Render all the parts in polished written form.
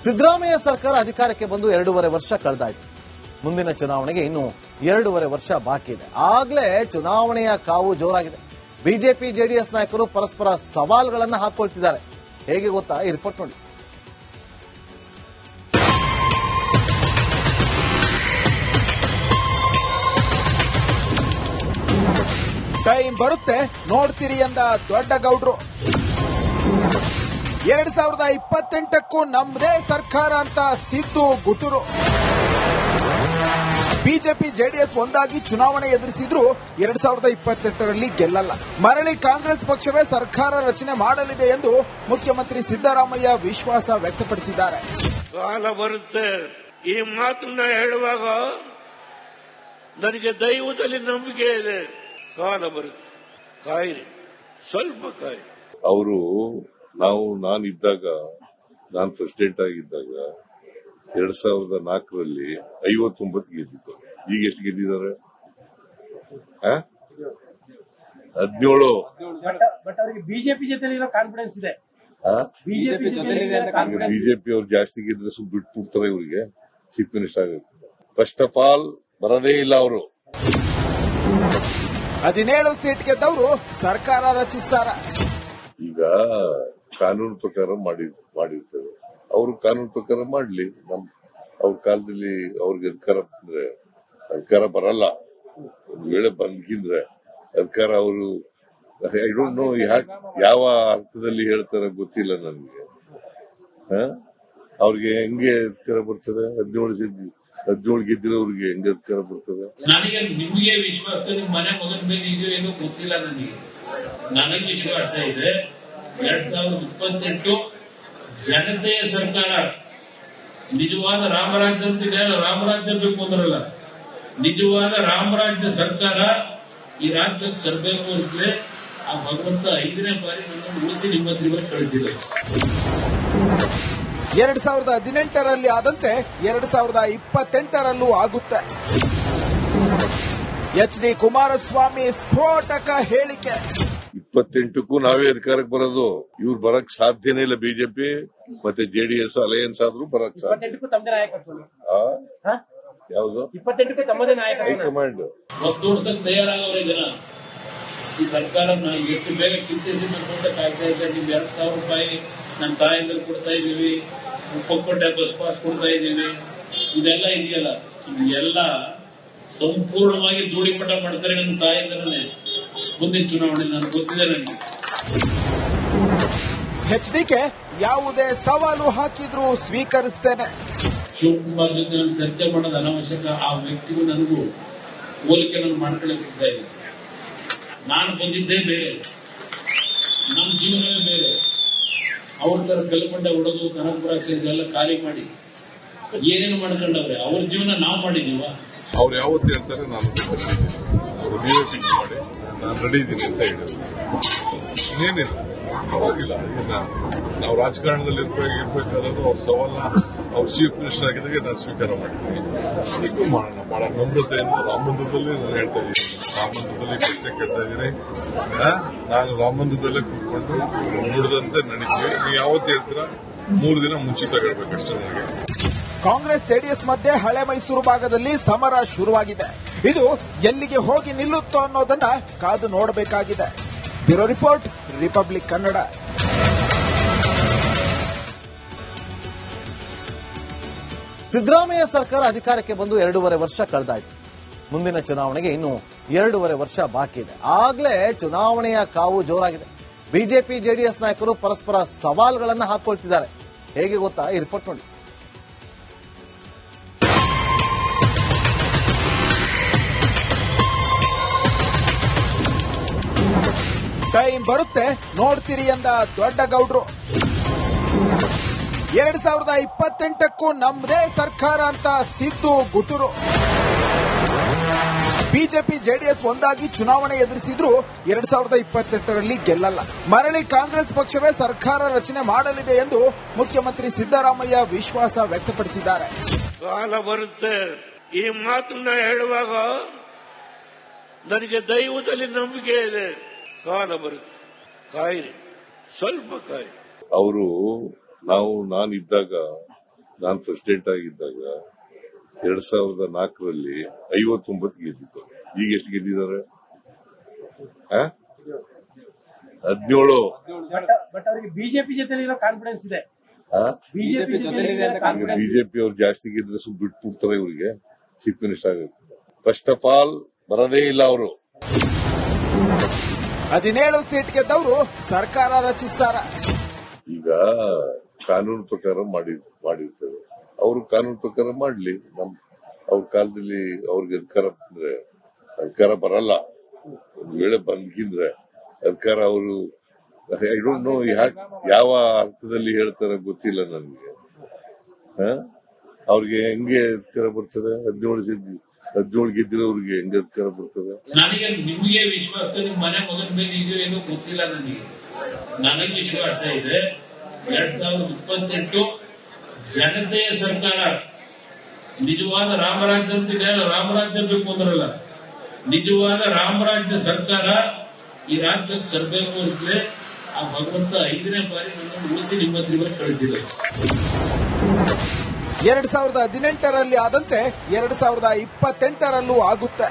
ಸಿದ್ದರಾಮಯ್ಯ ಸರ್ಕಾರ ಅಧಿಕಾರಕ್ಕೆ ಬಂದು 2.5 ವರ್ಷ ಕಳೆದಾಯ್ತು. ಮುಂದಿನ ಚುನಾವಣೆಗೆ ಇನ್ನು 2.5 ವರ್ಷ ಬಾಕಿ ಇದೆ. ಆಗ್ಲೇ ಚುನಾವಣೆಯ ಕಾವು ಜೋರಾಗಿದೆ. ಬಿಜೆಪಿ ಜೆಡಿಎಸ್ ನಾಯಕರು ಪರಸ್ಪರ ಸವಾಲುಗಳನ್ನು ಹಾಕೊಳ್ತಿದ್ದಾರೆ. ಹೇಗೆ ಗೊತ್ತಾ? ಈ ರಿಪೋರ್ಟ್ ನೋಡಿ. ಟೈಮ್ ಬರುತ್ತೆ ನೋಡ್ತೀರಿ ಎಂದ ದೊಡ್ಡ ಗೌಡ್ರು. 2028ಕ್ಕೂ ನಮ್ಮದೇ ಸರ್ಕಾರ ಅಂತ ಸಿದ್ದು ಗುಟುರು. ಬಿಜೆಪಿ ಜೆಡಿಎಸ್ ಒಂದಾಗಿ ಚುನಾವಣೆ ಎದುರಿಸಿದ್ರು 2028ರಲ್ಲಿ ಗೆಲ್ಲಲ್ಲ. ಮರಳಿ ಕಾಂಗ್ರೆಸ್ ಪಕ್ಷವೇ ಸರ್ಕಾರ ರಚನೆ ಮಾಡಲಿದೆ ಎಂದು ಮುಖ್ಯಮಂತ್ರಿ ಸಿದ್ದರಾಮಯ್ಯ ವಿಶ್ವಾಸ ವ್ಯಕ್ತಪಡಿಸಿದ್ದಾರೆ. ಕಾಲ ಬರುತ್ತೆ, ಈ ಮಾತನ್ನ ಹೇಳುವಾಗ ನನಗೆ ದೈವದಲ್ಲಿ ನಂಬಿಕೆ ಇದೆ. ಕಾಲ ಬರುತ್ತೆ, ಕಾಯಿರಿ, ಸ್ವಲ್ಪ ಕಾಯಿ. ಅವರು ನಾನಿದ್ದಾಗ, ನಾನು ಪ್ರೆಸಿಡೆಂಟ್ ಆಗಿದ್ದಾಗ 2004ರಲ್ಲಿ 59 ಗೆದ್ದಿದ್ದು. ಈಗ ಎಷ್ಟು ಗೆದ್ದಿದ್ದಾರೆ? 17. ಬಟ್ ಅವರಿಗೆ ಬಿಜೆಪಿ ಜೊತೆ ಇರೋ ಕಾನ್ಫಿಡೆನ್ಸ್ ಇದೆ. ಬಿಜೆಪಿ ಅವ್ರು ಜಾಸ್ತಿ ಗೆದ್ರೆ ಬಿಟ್ಬಿಡ್ತಾರೆ. ಇವರಿಗೆ ಚೀಫ್ ಮಿನಿಸ್ಟರ್ ಆಗುತ್ತೆ. ಫಸ್ಟ್ ಆಫ್ ಆಲ್ ಬರೋದೇ ಇಲ್ಲ ಅವರು. 17 ಸೀಟ್ ಗೆದ್ದವರು ಸರ್ಕಾರ ರಚಿಸ್ತಾರ. ಈಗ ಕಾನೂನು ಪ್ರಕಾರ ಮಾಡಿರ್ತೇವೆ. ಅವರು ಕಾನೂನು ಪ್ರಕಾರ ಮಾಡ್ಲಿ. ಅವ್ರ ಕಾಲದಲ್ಲಿ ಅವ್ರಿಗೆ ಅಧಿಕಾರ ಬರಲ್ಲ. ಒಂದ್ ವೇಳೆ ಬಂದ್ರೆ ಅಧಿಕಾರ ಅವರು ಐ ಡೋಂಟ್ ನೋ ಯಾವ ಅರ್ಥದಲ್ಲಿ ಹೇಳ್ತಾರೆ ಗೊತ್ತಿಲ್ಲ ನನಗೆ. ಅವ್ರಿಗೆ ಹೆಂಗೆ ಅಧಿಕಾರ ಬರ್ತದೆ? 17 ಗೆದ್ದಿರೋರಿಗೆ ಹೆಂಗೆ ಅಧಿಕಾರ ಬರ್ತದೆ? ನನಗೆ ನಿಮಗೆ ವಿಶ್ವಾಸ, ನಿಮ್ಮ ಮನೆ ಮಗನ ಮೇಲೆ ಇದೆಯೋ ಏನೋ ಗೊತ್ತಿಲ್ಲ. ನನಗೆ ವಿಶ್ವಾಸ ಇದೆ 2028 ಜನತೆಯ ಸರ್ಕಾರ. ನಿಜವಾದ ರಾಮರಾಜ್ಯ ಅಂತಿದೆ. ರಾಮರಾಜ್ಯ ಬೇಕು ಅಂದ್ರಲ್ಲ, ನಿಜವಾದ ರಾಮರಾಜ್ಯ ಸರ್ಕಾರ ಈ ರಾಜ್ಯಕ್ಕೆ ತರಬೇಕು ಅಂದ್ರೆ ಆ ಭಗವಂತ 5ನೇ ಬಾರಿ ನನ್ನನ್ನು ಉಳಿಸಿ ನಿಮ್ಮ ಹತ್ರ ಕಳಿಸಿದೆ. 2018ರಲ್ಲಿ ಆದಂತೆ 2028ರಲ್ಲೂ ಆಗುತ್ತೆ. ಎಚ್ ಡಿ ಕುಮಾರಸ್ವಾಮಿ ಸ್ಫೋಟಕ ಹೇಳಿಕೆ. 28ಕ್ಕೂ ನಾವೇ ಅಧಿಕಾರಕ್ಕೆ ಬರೋದು. ಇವ್ರು ಬರಕ್ ಸಾಧ್ಯನೇ ಇಲ್ಲ. ಬಿಜೆಪಿ ಮತ್ತೆ ಜೆಡಿಎಸ್ ಅಲಯನ್ಸ್ ಆದ್ರೂ ಬರಕ್ ಸಾಧ್ಯ. 28ಕ್ಕೂ ತಮ್ಮದೇ ನಾಯಕತ್ವ. ಯಾವುದು? 28ಕ್ಕೂ ತಮ್ಮದೇ ನಾಯಕತ್ವ. ಹೈಕಮಾಂಡ್ ಒತ್ತೋಡ್ಸಕ್ ತಯಾರಾಗವ್ರೆ ಜನ. ಈ ಸರ್ಕಾರ ಎಷ್ಟು ಬೇಗ ಕಿತ್ತಿಸಿ ಅಂತ ಕಾಯ್ತಾ ಇದ್ದಾರೆ. ನೀವು 2,000 ರೂಪಾಯಿ ನನ್ನ ತಾಯಂದ್ರೆ ಕೊಡ್ತಾ ಇದೀವಿ, ಉಪ್ಪಕೊಟ್ಟೆ ಬಸ್ ಪಾಸ್ ಕೊಡ್ತಾ ಇದೀವಿ, ಇದೆಲ್ಲ ಇದೆಯಲ್ಲ, ಇದೆಲ್ಲ ಸಂಪೂರ್ಣವಾಗಿ ಧೂಳಿಪಟ ಮಾಡ್ತಾರೆ ನನ್ನ ತಾಯಂದ್ರನ್ನೇ. ಮುಂದಿನ ಚುನಾವಣೆ ನನಗೆ ಗೊತ್ತಿದೆ. ನನಗೆ ಎಚ್ಡಿಕೆ ಯಾವುದೇ ಸವಾಲು ಹಾಕಿದ್ರೂ ಸ್ವೀಕರಿಸ್ತೇನೆ. ಶಿವಕುಮಾರ್ ಜೊತೆ ನಾನು ಚರ್ಚೆ ಮಾಡೋದು ಅನಾವಶ್ಯಕ. ಆ ವ್ಯಕ್ತಿಗೂ ನನಗೂ ಹೋಲಿಕೆ ನಾನು ಮಾಡ್ಕೊಳ್ಳೋಕೆ ಸಿದ್ಧ ಇಲ್ಲ. ನಾನು ಬಂದಿದ್ದೇ ಬೇರೆ, ನಮ್ಮ ಜೀವನವೇ ಬೇರೆ. ಅವ್ರ ತರ ಕಲ್ಕೊಂಡ ಹೊಡೆದು ಕನಕಪುರ ಇದೆಲ್ಲ ಖಾಲಿ ಮಾಡಿ ಏನೇನು ಮಾಡ್ಕೊಂಡವ್ರೆ. ಅವ್ರ ಜೀವನ ನಾವು ಮಾಡಿದೀವ? ಅವ್ರು ಯಾವತ್ತು ಹೇಳ್ತಾರೆ ನಾನು ಅವರು ನೀವೇ ಫಿಕ್ಸ್ ಮಾಡಿ ನಾನು ರೆಡಿ ಇದ್ದೀನಿ ಅಂತ ಹೇಳಿದ್ರು. ಇನ್ನೇನಿಲ್ಲ, ಪರವಾಗಿಲ್ಲ. ನಾವು ರಾಜಕಾರಣದಲ್ಲಿ ಇರ್ಬೇಕಾದ್ರೂ ಅವ್ರ ಸವಾಲನ್ನ ಅವ್ರ ಚೀಫ್ ಮಿನಿಸ್ಟರ್ ಆಗಿದ್ದಾಗ ನಾನು ಸ್ವೀಕಾರ ಮಾಡಿದ್ದೀನಿ. ಈಗೂ ಮಾಡೋಣ. ಬಹಳ ನಮ್ರತೆಯಿಂದ ರಾಮಮಂದಿರದಲ್ಲಿ ನಾನು ಹೇಳ್ತಾ ಇದ್ದೀನಿ. ರಾಮಮಂದಿರದಲ್ಲಿ ಪ್ರಶ್ನೆ ಕೇಳ್ತಾ ಇದ್ದೀನಿ. ನಾನು ರಾಮಮಂದಿರದಲ್ಲೇ ಕೂತ್ಕೊಂಡು ನುಡಿದಂತೆ ನಡೀತೀವಿ. ನೀವು ಯಾವತ್ತು ಹೇಳ್ತೀರಾ 3 ದಿನ ಮುಂಚಿತ ಹೇಳ್ಬೇಕಷ್ಟೇ ನನಗೆ. ಕಾಂಗ್ರೆಸ್ ಜೆಡಿಎಸ್ ಮಧ್ಯೆ ಹಳೆ ಮೈಸೂರು ಭಾಗದಲ್ಲಿ ಸಮರ ಶುರುವಾಗಿದೆ. ಇದು ಎಲ್ಲಿಗೆ ಹೋಗಿ ನಿಲ್ಲುತ್ತೋ ಅನ್ನೋದನ್ನ ಕಾದು ನೋಡಬೇಕಾಗಿದೆ. Bureau report, republic Kannada. Siddaramaiah ಸರ್ಕಾರ ಅಧಿಕಾರಕ್ಕೆ ಬಂದು 2.5 ವರ್ಷ ಕಳೆದಾಯ್ತು. ಮುಂದಿನ ಚುನಾವಣೆಗೆ ಇನ್ನು 2.5 ವರ್ಷ ಬಾಕಿ ಇದೆ. ಆಗ್ಲೇ ಚುನಾವಣೆಯ ಕಾವು ಜೋರಾಗಿದೆ. ಬಿಜೆಪಿ ಜೆಡಿಎಸ್ ನಾಯಕರು ಪರಸ್ಪರ ಸವಾಲುಗಳನ್ನು ಹಾಕೊಳ್ತಿದ್ದಾರೆ. ಹೇಗೆ ಗೊತ್ತಾ? ಈ ರಿಪೋರ್ಟ್ ನೋಡಿ. ಟೈಮ್ ಬರುತ್ತೆ ನೋಡ್ತೀರಿ ಎಂದ ದೊಡ್ಡ ಗೌಡ್ರು. 2028ಕ್ಕೂ ನಮ್ಮದೇ ಸರ್ಕಾರ ಅಂತ ಸಿದ್ದು ಗುಟುರು. ಬಿಜೆಪಿ ಜೆಡಿಎಸ್ ಒಂದಾಗಿ ಚುನಾವಣೆ ಎದುರಿಸಿದ್ರು 2028ರಲ್ಲಿ ಗೆಲ್ಲಲ್ಲ. ಮರಳಿ ಕಾಂಗ್ರೆಸ್ ಪಕ್ಷವೇ ಸರ್ಕಾರ ರಚನೆ ಮಾಡಲಿದೆ ಎಂದು ಮುಖ್ಯಮಂತ್ರಿ ಸಿದ್ದರಾಮಯ್ಯ ವಿಶ್ವಾಸ ವ್ಯಕ್ತಪಡಿಸಿದ್ದಾರೆ. ಕಾಲ ಬರುತ್ತೆ, ಈ ಮಾತನ್ನ ಹೇಳುವಾಗ ನನಗೆ ದೈವದಲ್ಲಿ ನಂಬಿಕೆ ಇದೆ. ಕಾಲ ಬರುತ್ತೆ, ಕಾಯಿರಿ, ಸ್ವಲ್ಪ ಕಾಯಿ. ಅವರು ನಾನಿದ್ದಾಗ, ನಾನು ಪ್ರೆಸಿಡೆಂಟ್ ಆಗಿದ್ದಾಗ 2004ರಲ್ಲಿ 59 ಗೆದ್ದಿದ್ದು. ಈಗ ಎಷ್ಟು ಗೆದ್ದಿದ್ದಾರೆ? 17. ಬಟ್ ಅವರಿಗೆ ಬಿಜೆಪಿ ಜೊತೆ ಇರೋ ಕಾನ್ಫಿಡೆನ್ಸ್ ಇದೆ. ಬಿಜೆಪಿ ಬಿಜೆಪಿ ಅವ್ರು ಜಾಸ್ತಿ ಗೆದ್ರೆ ಸ್ವಲ್ಪ ಬಿಟ್ಬಿಡ್ತಾರೆ ಇವರಿಗೆ ಚೀಫ್ ಮಿನಿಸ್ಟರ್ ಆಗುತ್ತೆ. ಫಸ್ಟ್ ಆಫ್ ಆಲ್ ಬರೋದೇ ಇಲ್ಲ ಅವರು. 17 ಸೀಟ್ ಗೆದ್ದವರು ಸರ್ಕಾರ ರಚಿಸ್ತಾರ. ಈಗ ಕಾನೂನು ಪ್ರಕಾರ ಮಾಡಿರ್ತೇವೆ, ಅವರು ಕಾನೂನು ಪ್ರಕಾರ ಮಾಡ್ಲಿ. ಅವ್ರ ಕಾಲದಲ್ಲಿ ಅವ್ರಿಗೆ ಅಧಿಕಾರ ಬರಲ್ಲ. ಒಂದ್ ವೇಳೆ ಬಂದ್ಕಿಂದ್ರೆ ಅಧಿಕಾರ ಅವರು ಐ ಡೋಂಟ್ ನೋ ಯಾವ ಅರ್ಥದಲ್ಲಿ ಹೇಳ್ತಾರೆ ಗೊತ್ತಿಲ್ಲ ನನಗೆ. ಅವ್ರಿಗೆ ಹೆಂಗೆ ಅಧಿಕಾರ ಬರ್ತದೆ? 17 ಗೆದ್ದಿರೋರಿಗೆ ಹೆಂಗೆ ಅಧಿಕಾರ ಬರ್ತದೆ? ನನಗೆ ನಿಮಗೆ ವಿಶ್ವಾಸ ನಿಮ್ಮ ಮನೆ ಮಗನ ಮೇಲೆ ಇದೆಯೋ ಏನೋ ಗೊತ್ತಿಲ್ಲ. ನನಗೆ ವಿಶ್ವಾಸ ಇದೆ 2028 ಜನತೆಯ ಸರ್ಕಾರ, ನಿಜವಾದ ರಾಮರಾಜ್ಯ ಅಂತಿದೆ. ರಾಮರಾಜ್ಯ ಬೇಕು ಅಂದ್ರಲ್ಲ, ನಿಜವಾದ ರಾಮರಾಜ್ಯ ಸರ್ಕಾರ ಈ ರಾಜ್ಯಕ್ಕೆ ತರಬೇಕು ಅಂತಲೇ ಆ ಭಗವಂತ 5ನೇ ಬಾರಿ ನನ್ನನ್ನು ಉಳಿಸಿ ನಿಮ್ಮ ಹತ್ರ ಕಳಿಸಿದೆ. 2018ರಲ್ಲಿ ಆದಂತೆ 2028ರಲ್ಲೂ ಆಗುತ್ತೆ.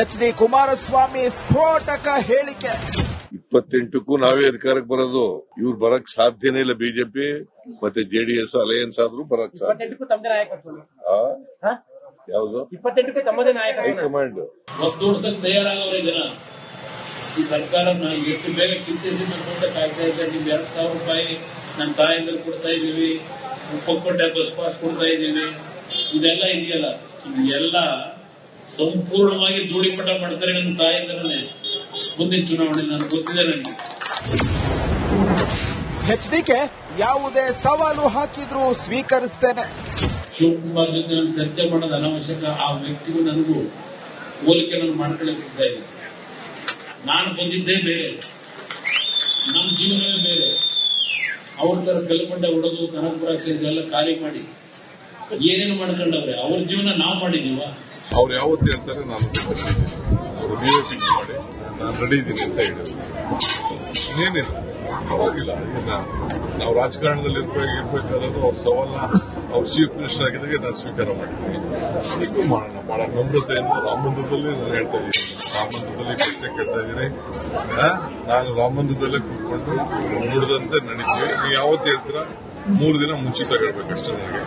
ಎಚ್ ಡಿ ಕುಮಾರಸ್ವಾಮಿ ಸ್ಫೋಟಕ ಹೇಳಿಕೆ. 28ಕ್ಕೂ ನಾವೇ ಅಧಿಕಾರಕ್ಕೆ ಬರೋದು. ಇವ್ರು ಬರಕ್ ಸಾಧ್ಯನೇ ಇಲ್ಲ. ಬಿಜೆಪಿ ಮತ್ತೆ ಜೆಡಿಎಸ್ ಅಲಯನ್ಸ್ ಆದ್ರೂ ಬರಕ್ ಸಾಧ್ಯ. 28ಕ್ಕೂ ತಮ್ಮದೇ ನಾಯಕತ್ವ. ಯಾವುದು? 28ಕ್ಕೂ ತಮ್ಮದೇ ನಾಯಕತ್ವ. ಹೈಕಮಾಂಡ್ ಒತ್ತೋಡ್ಸಕ್ ತಯಾರಾಗವ್ರೆ ಜನ. ಈ ಸರ್ಕಾರ ಎಷ್ಟು ಬೇಗ ಕಿತ್ತಿಸಿ ಅಂತ ಕಾಯ್ತಾ ಇದ್ದಾರೆ. ನೀವು 2,000 ರೂಪಾಯಿ ನಮ್ಮ ತಾಯಂದ್ರೆ ಕೊಡ್ತಾ ಇದೀವಿ, ಒಪ್ಪಕೊಂಡೆ ಬಸ್ ಪಾಸ್ ಕೊಡ್ತಾ ಇದೀವಿ, ಇದೆಲ್ಲ ಇದೆಯಲ್ಲ, ಇದೆಲ್ಲ ಸಂಪೂರ್ಣವಾಗಿ ಧೂಳಿಪಟ ಮಾಡ್ತಾರೆ ನನ್ನ ತಾಯಂದ್ರನ್ನೇ. ಮುಂದಿನ ಚುನಾವಣೆ ನನಗೆ ಗೊತ್ತಿದೆ. ನನಗೆ ಎಚ್ಡಿಕೆ ಯಾವುದೇ ಸವಾಲು ಹಾಕಿದ್ರೂ ಸ್ವೀಕರಿಸ್ತೇನೆ. ಶಿವಕುಮಾರ್ ಜೊತೆ ನಾನು ಚರ್ಚೆ ಮಾಡೋದು ಅನಾವಶ್ಯಕ. ಆ ವ್ಯಕ್ತಿಗೂ ನನಗೂ ಹೋಲಿಕೆ ನಾನು ಮಾಡ್ಕೊಳ್ಳಿಸ್ತಾ ಇದ್ದೀನಿ. ನಾನು ಬಂದಿದ್ದೇ ಬೇರೆ, ನಮ್ಮ ಜೀವನವೇ ಬೇರೆ. ಅವ್ರ ತರ ಕಲ್ಕೊಂಡೆ ಹೊಡೆದು ಕನಕಪುರ ಇದೆಲ್ಲ ಖಾಲಿ ಮಾಡಿ ಏನೇನು ಮಾಡ್ಕೊಂಡವ್ರೆ. ಅವ್ರ ಜೀವನ ನಾವು ಮಾಡಿದೀವ? ಅವ್ರು ಯಾವತ್ತು ಹೇಳ್ತಾರೆ ನಾನು ಅವರು ನೀವೇ ಫಿಕ್ಸ್ ಮಾಡಿ ನಾನು ರೆಡಿ ಇದ್ದೀನಿ ಅಂತ ಹೇಳಿದ್ರು. ಇನ್ನೇನಿಲ್ಲ, ಪರವಾಗಿಲ್ಲ. ನಾವು ರಾಜಕಾರಣದಲ್ಲಿ ಇರ್ಬೇಕಾದ್ರೂ ಅವ್ರ ಸವಾಲನ್ನ ಅವ್ರ ಚೀಫ್ ಮಿನಿಸ್ಟರ್ ಆಗಿದ್ದಾಗೆ ನಾನು ಸ್ವೀಕಾರ ಮಾಡಿದ್ದೀನಿ. ಈಗೂ ಮಾಡೋಣ, ಬಹಳ ನಮ್ರತೆಯಿಂದ ರಾಮಮಂದಿರದಲ್ಲಿ ನಾನು ಹೇಳ್ತಾ ಇದ್ದೀನಿ. ರಾಮಮಂದಿರದಲ್ಲಿ ಪ್ರಶ್ನೆ ಕೇಳ್ತಾ ಇದ್ದೀನಿ. ನಾನು ರಾಮಮಂದಿರದಲ್ಲೇ ಕೂತ್ಕೊಂಡು ನೋಡಿದಂತೆ ನಡೀತೀವಿ. ನೀವು ಯಾವತ್ತು ಹೇಳ್ತೀರಾ 3 ದಿನ ಮುಂಚಿತ ಹೇಳ್ಬೇಕಷ್ಟೇ ನನಗೆ.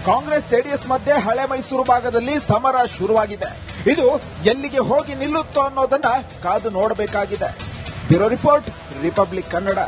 ಕಾಂಗ್ರೆಸ್ ಜೆಡಿಎಸ್ ಮಧ್ಯೆ ಹಳೆ ಮೈಸೂರು ಭಾಗದಲ್ಲಿ ಸಮರ ಶುರುವಾಗಿದೆ. ಇದು ಎಲ್ಲಿಗೆ ಹೋಗಿ ನಿಲ್ಲುತ್ತೋ ಅನ್ನೋದನ್ನ ಕಾದು ನೋಡಬೇಕಾಗಿದೆ. Bureau report, republic Kannada.